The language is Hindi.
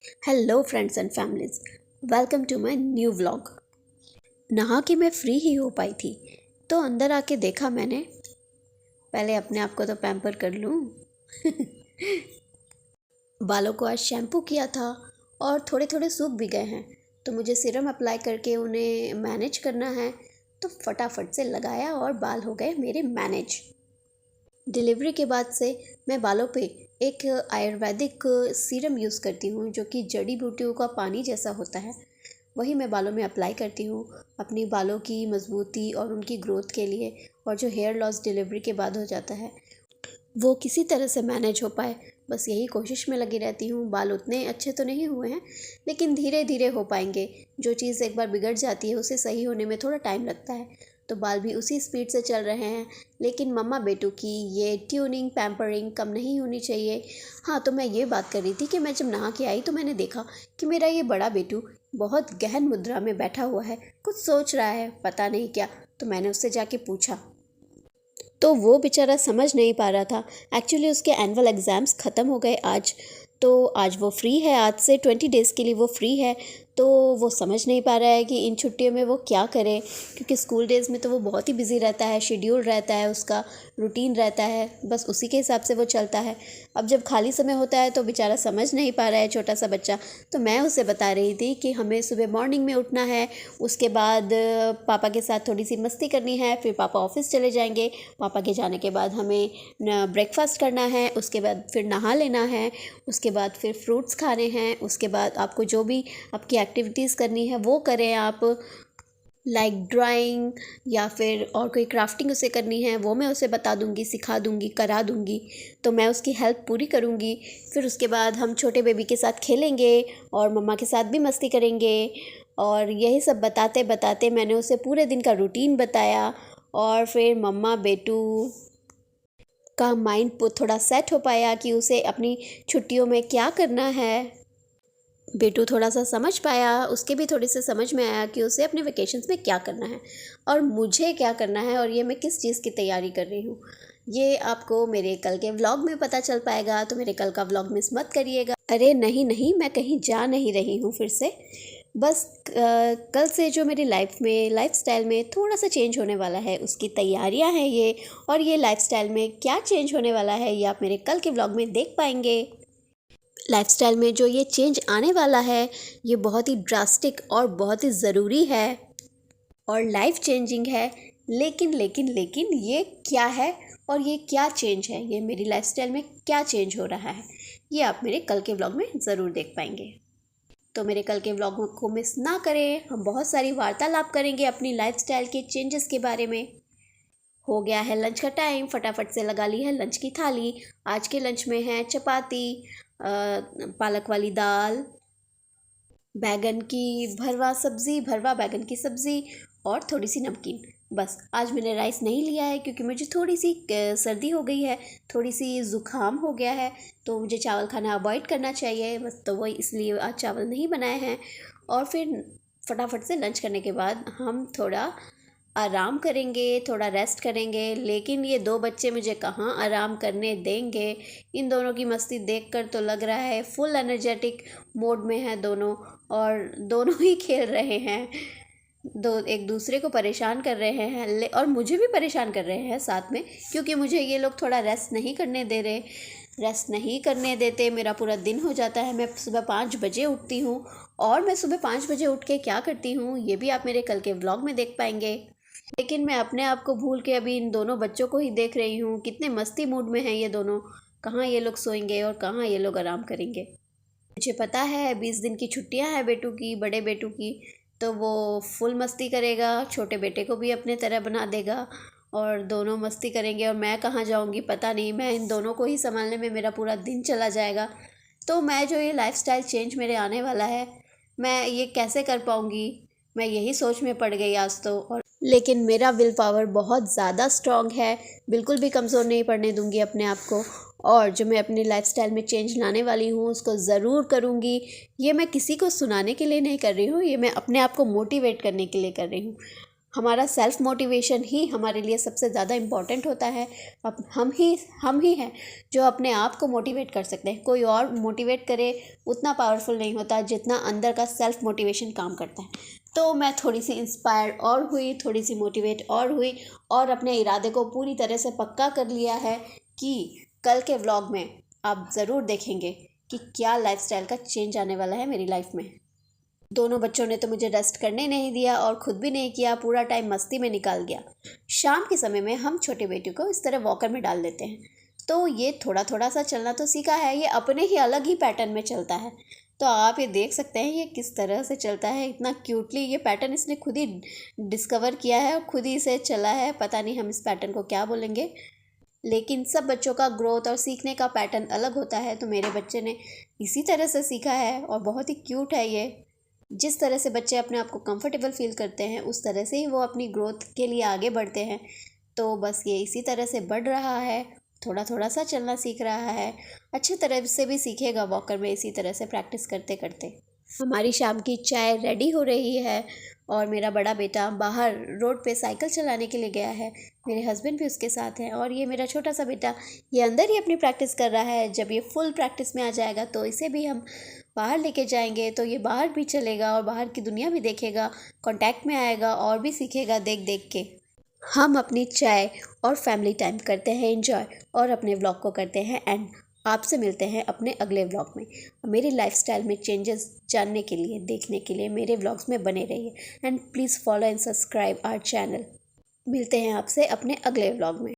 Hello friends and families, welcome to my new vlog. नहा के मैं फ्री ही हो पाई थी तो अंदर आके देखा मैंने। पहले अपने आप को तो पैम्पर कर लूँ। बालों को आज शैम्पू किया था और थोड़े थोड़े सूख भी गए हैं, तो मुझे सीरम अप्लाई करके उन्हें मैनेज करना है। तो फटाफट से लगाया और बाल हो गए मेरे मैनेज। डिलीवरी के बाद से मैं बालों पे एक आयुर्वेदिक सीरम यूज़ करती हूँ, जो कि जड़ी बूटियों का पानी जैसा होता है। वही मैं बालों में अप्लाई करती हूँ अपनी बालों की मजबूती और उनकी ग्रोथ के लिए। और जो हेयर लॉस डिलीवरी के बाद हो जाता है वो किसी तरह से मैनेज हो पाए, बस यही कोशिश में लगी रहती हूँ। बाल उतने अच्छे तो नहीं हुए हैं, लेकिन धीरे धीरे हो पाएंगे। जो चीज़ एक बार बिगड़ जाती है उसे सही होने में थोड़ा टाइम लगता है, तो बाल भी उसी स्पीड से चल रहे हैं। लेकिन मम्मा बेटू की ये ट्यूनिंग पैम्परिंग कम नहीं होनी चाहिए। हाँ, तो मैं ये बात कर रही थी कि मैं जब नहा के आई तो मैंने देखा कि मेरा ये बड़ा बेटू बहुत गहन मुद्रा में बैठा हुआ है, कुछ सोच रहा है, पता नहीं क्या। तो मैंने उससे जाके पूछा तो वो बेचारा समझ नहीं पा रहा था। एक्चुअली उसके एनुअल एग्ज़ाम्स ख़त्म हो गए आज, तो आज वो फ्री है। आज से 20 डेज़ के लिए वो फ्री है। तो वो समझ नहीं पा रहा है कि इन छुट्टियों में वो क्या करे, क्योंकि स्कूल डेज़ में तो वो बहुत ही बिज़ी रहता है, शेड्यूल रहता है, उसका रूटीन रहता है, बस उसी के हिसाब से वो चलता है। अब जब खाली समय होता है तो बेचारा समझ नहीं पा रहा है, छोटा सा बच्चा। तो मैं उसे बता रही थी कि हमें सुबह मॉर्निंग में उठना है, उसके बाद पापा के साथ थोड़ी सी मस्ती करनी है, फिर पापा ऑफिस चले जाएंगे। पापा के जाने के बाद हमें ब्रेकफास्ट करना है, उसके बाद फिर नहा लेना है, उसके बाद फिर फ्रूट्स खाने हैं, उसके बाद आपको जो भी आपकी एक्टिविटीज़ करनी है वो करें आप। लाइक ड्राइंग या फिर और कोई क्राफ्टिंग उसे करनी है वो मैं उसे बता दूंगी, सिखा दूंगी, करा दूंगी। तो मैं उसकी हेल्प पूरी करूंगी। फिर उसके बाद हम छोटे बेबी के साथ खेलेंगे और मम्मा के साथ भी मस्ती करेंगे। और यही सब बताते बताते मैंने उसे पूरे दिन का रूटीन बताया। और फिर मम्मा बेटू का माइंड थोड़ा सेट हो पाया कि उसे अपनी छुट्टियों में क्या करना है। बेटू थोड़ा सा समझ पाया, उसके भी थोड़ी सी समझ में आया कि उसे अपने वेकेशंस में क्या करना है और मुझे क्या करना है, और ये मैं किस चीज़ की तैयारी कर रही हूँ। ये आपको मेरे कल के व्लॉग में पता चल पाएगा, तो मेरे कल का व्लॉग मिस मत करिएगा। अरे नहीं नहीं, मैं कहीं जा नहीं रही हूँ फिर से। बस कल से जो मेरी लाइफ में लाइफस्टाइल में थोड़ा सा चेंज होने वाला है उसकी तैयारियां हैं ये। और ये लाइफस्टाइल में क्या चेंज होने वाला है ये आप मेरे कल के व्लॉग में देख पाएंगे। लाइफस्टाइल में जो ये चेंज आने वाला है ये बहुत ही ड्रास्टिक और बहुत ही ज़रूरी है और लाइफ चेंजिंग है। लेकिन लेकिन लेकिन ये क्या है और ये क्या चेंज है, ये मेरी लाइफस्टाइल में क्या चेंज हो रहा है, ये आप मेरे कल के व्लॉग में ज़रूर देख पाएंगे। तो मेरे कल के व्लॉग को मिस ना करें, हम बहुत सारी वार्तालाप करेंगे अपनी लाइफस्टाइल के चेंजेस के बारे में। हो गया है लंच का टाइम, फटाफट से लगा ली है लंच की थाली। आज के लंच में है चपाती, पालक वाली दाल, बैगन की भरवा बैगन की सब्ज़ी और थोड़ी सी नमकीन। बस आज मैंने राइस नहीं लिया है क्योंकि मुझे थोड़ी सी सर्दी हो गई है, थोड़ी सी ज़ुकाम हो गया है, तो मुझे चावल खाना अवॉइड करना चाहिए बस, तो वही इसलिए आज चावल नहीं बनाए हैं। और फिर फटाफट से लंच करने के बाद हम थोड़ा आराम करेंगे, थोड़ा रेस्ट करेंगे। लेकिन ये दो बच्चे मुझे कहाँ आराम करने देंगे। इन दोनों की मस्ती देखकर तो लग रहा है फुल एनर्जेटिक मोड में है दोनों, और दोनों ही खेल रहे हैं, दो एक दूसरे को परेशान कर रहे हैं और मुझे भी परेशान कर रहे हैं साथ में, क्योंकि मुझे ये लोग थोड़ा रेस्ट नहीं करने दे रहे, रेस्ट नहीं करने देते। मेरा पूरा दिन हो जाता है, मैं सुबह 5 बजे उठती हूँ और मैं सुबह 5 बजे उठ के क्या करती हूँ ये भी आप मेरे कल के व्लॉग में देख पाएंगे। लेकिन मैं अपने आप को भूल के अभी इन दोनों बच्चों को ही देख रही हूँ, कितने मस्ती मूड में हैं ये दोनों। कहाँ ये लोग सोएंगे और कहाँ ये लोग आराम करेंगे। मुझे पता है 20 दिन की छुट्टियां हैं बेटू की, बड़े बेटू की, तो वो फुल मस्ती करेगा, छोटे बेटे को भी अपने तरह बना देगा और दोनों मस्ती करेंगे। और मैं कहाँ जाऊँगी पता नहीं, मैं इन दोनों को ही संभालने में मेरा पूरा दिन चला जाएगा। तो मैं जो ये लाइफस्टाइल चेंज मेरे आने वाला है, मैं ये कैसे कर पाऊँगी, मैं यही सोच में पड़ गई आज तो। और लेकिन मेरा विल पावर बहुत ज़्यादा स्ट्रॉन्ग है, बिल्कुल भी कमज़ोर नहीं पड़ने दूंगी अपने आप को। और जो मैं अपनी लाइफस्टाइल में चेंज लाने वाली हूँ उसको ज़रूर करूँगी। ये मैं किसी को सुनाने के लिए नहीं कर रही हूँ, ये मैं अपने आप को मोटिवेट करने के लिए कर रही हूँ। हमारा सेल्फ़ मोटिवेशन ही हमारे लिए सबसे ज़्यादा इम्पॉर्टेंट होता है। अब हम ही हैं जो अपने आप को मोटिवेट कर सकते हैं। कोई और मोटिवेट करे उतना पावरफुल नहीं होता जितना अंदर का सेल्फ़ मोटिवेशन काम करता है। तो मैं थोड़ी सी इंस्पायर्ड और हुई, थोड़ी सी मोटिवेट और हुई, और अपने इरादे को पूरी तरह से पक्का कर लिया है कि कल के व्लॉग में आप ज़रूर देखेंगे कि क्या लाइफ़स्टाइल का चेंज आने वाला है मेरी लाइफ में। दोनों बच्चों ने तो मुझे रेस्ट करने नहीं दिया और ख़ुद भी नहीं किया, पूरा टाइम मस्ती में निकाल गया। शाम के समय में हम छोटे बेटे को इस तरह वॉकर में डाल देते हैं, तो ये थोड़ा थोड़ा सा चलना तो सीखा है, ये अपने ही अलग ही पैटर्न में चलता है। तो आप ये देख सकते हैं ये किस तरह से चलता है, इतना क्यूटली ये पैटर्न इसने खुद ही डिस्कवर किया है और खुद ही से चला है। पता नहीं हम इस पैटर्न को क्या बोलेंगे, लेकिन सब बच्चों का ग्रोथ और सीखने का पैटर्न अलग होता है। तो मेरे बच्चे ने इसी तरह से सीखा है और बहुत ही क्यूट है ये। जिस तरह से बच्चे अपने आप को कंफर्टेबल फील करते हैं उस तरह से ही वो अपनी ग्रोथ के लिए आगे बढ़ते हैं। तो बस ये इसी तरह से बढ़ रहा है, थोड़ा थोड़ा सा चलना सीख रहा है, अच्छी तरह से भी सीखेगा वॉकर में इसी तरह से प्रैक्टिस करते करते। हमारी शाम की चाय रेडी हो रही है और मेरा बड़ा बेटा बाहर रोड पे साइकिल चलाने के लिए गया है। मेरे हस्बैंड भी उसके साथ हैं और ये मेरा छोटा सा बेटा ये अंदर ही अपनी प्रैक्टिस कर रहा है। जब ये फुल प्रैक्टिस में आ जाएगा तो इसे भी हम बाहर लेके जाएंगे, तो ये बाहर भी चलेगा और बाहर की दुनिया भी देखेगा, कांटेक्ट में आएगा और भी सीखेगा देख देख के। हम अपनी चाय और फैमिली टाइम करते हैं एंजॉय और अपने व्लॉग को करते हैं एंड। आपसे मिलते हैं अपने अगले व्लॉग में। मेरी लाइफस्टाइल में चेंजेस जानने के लिए, देखने के लिए मेरे व्लॉग्स में बने रहिए and please follow and subscribe our channel. मिलते हैं आपसे अपने अगले व्लॉग में।